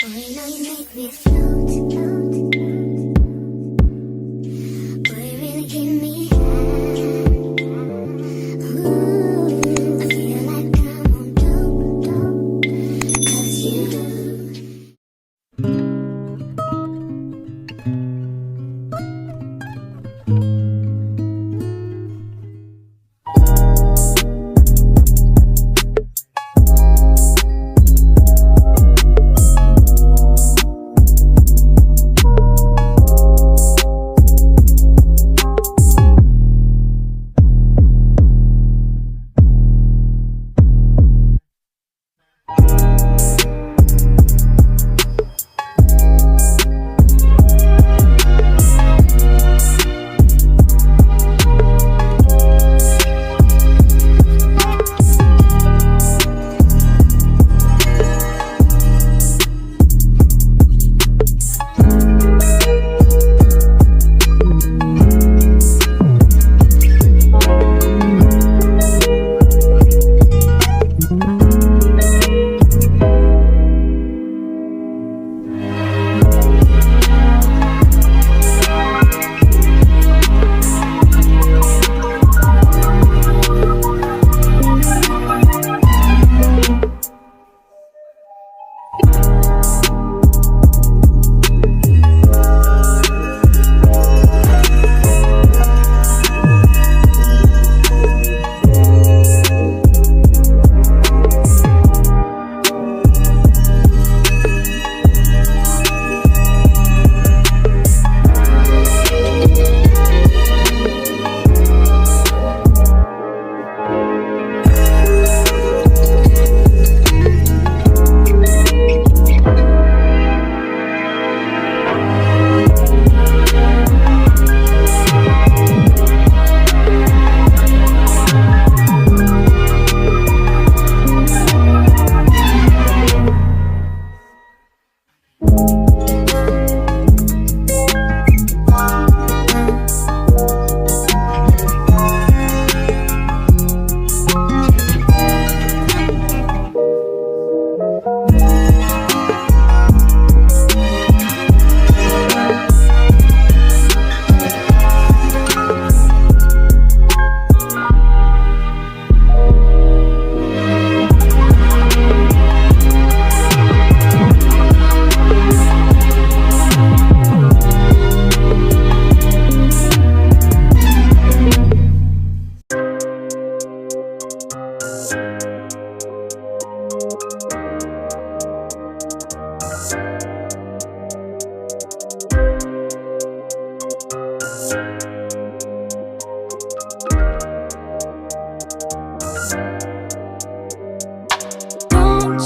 Boy, now you make me float. Boy, you really give me high. Ooh, I feel like I'm on dope, 'cause you.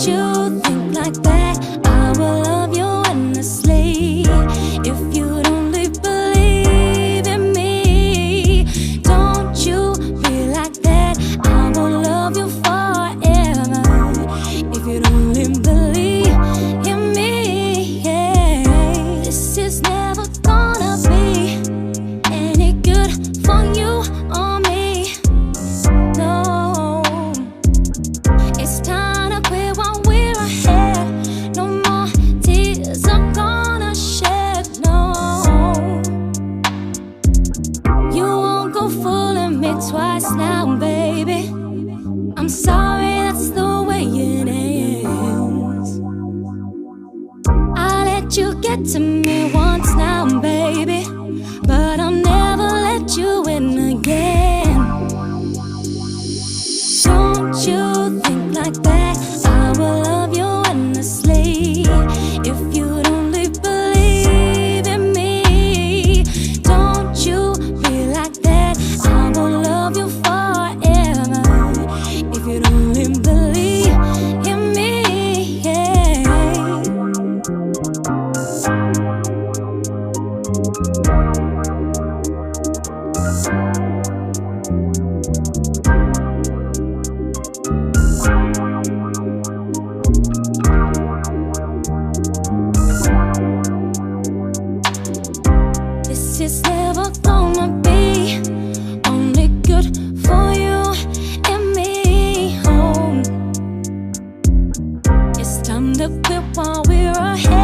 You think like that, I will love you endlessly. If you'd only believe in me, don't you be like that, I will love you forever. If you'd only believe in me, yeah. This is never gonna be any good for you or me. No, it's time to quit while we're ahead. No more tears I'm gonna shed, no. You won't go fooling me twice now, baby. I'm sorry, that's the way it is. I let you get to me once now, baby, but I'll never let you in again. Don't you think like that, I will love you endlessly. If you'd only believe in me, don't you be like that, I will love you forever. If you'd only believe in me, yeah. This is never gonna be only good for you and me. Oh, it's time to quit while we're ahead.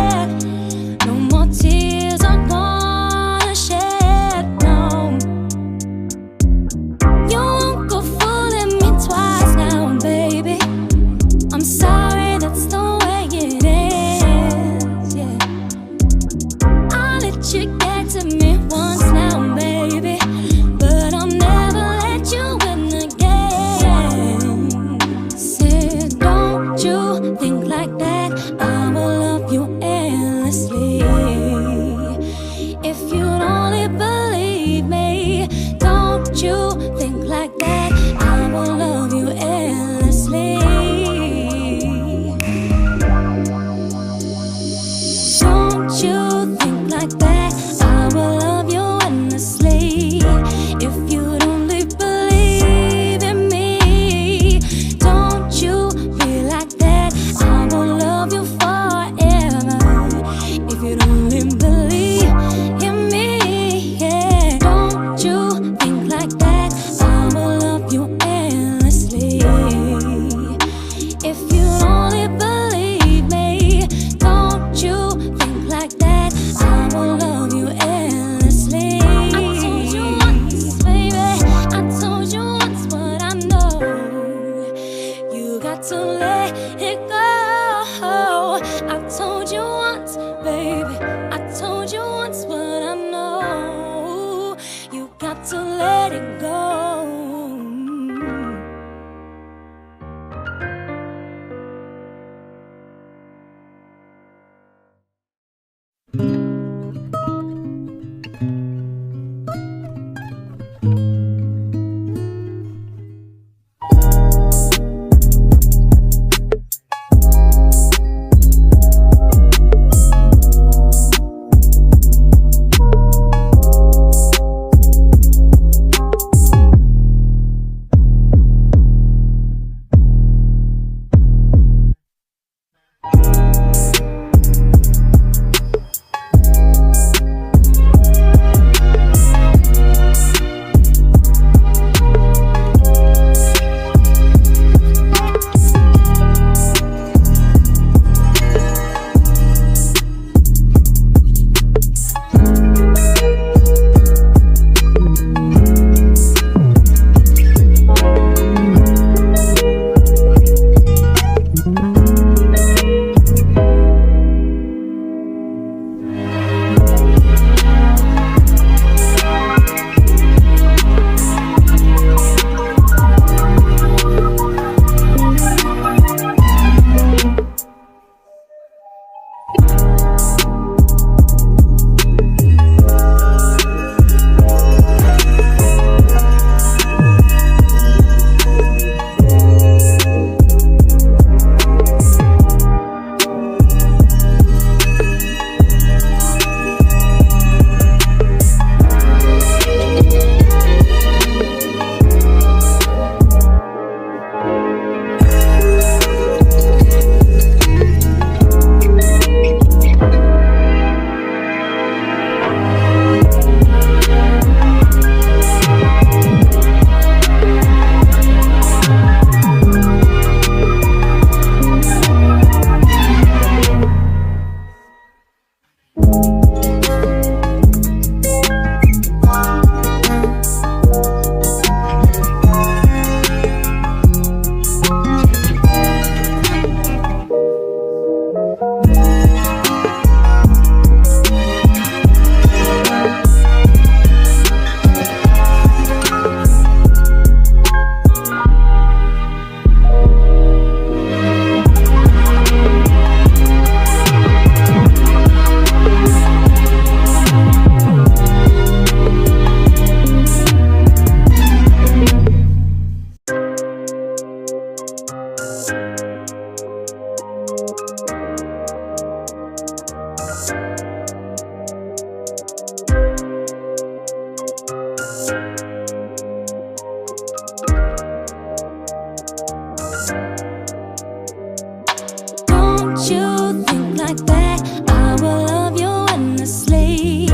You think like that, I will love you endlessly.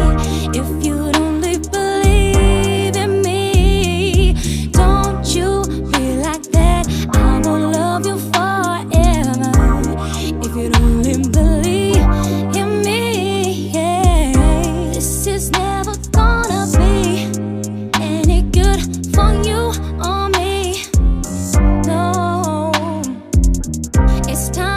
If you'd only believe in me, don't you be like that, I will love you forever. If you'd only believe in me, yeah. This is never gonna be any good for you or me. No, it's time.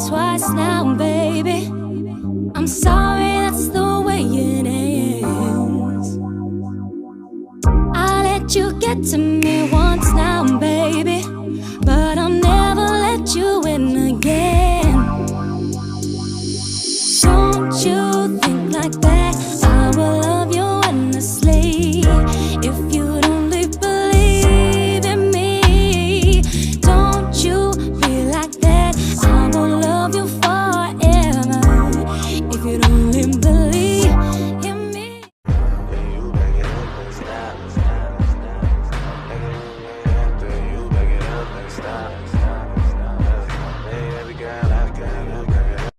Twice now, baby. I'm sorry, that's the way it is. I let you get to me once now, baby, but I'll never let you in again. Don't you think like that, I will love you endlessly. If you'd only believe in me, don't you be like that, I will love you forever. If you'd only believe in me. You back it up and stop. You back it up and stop.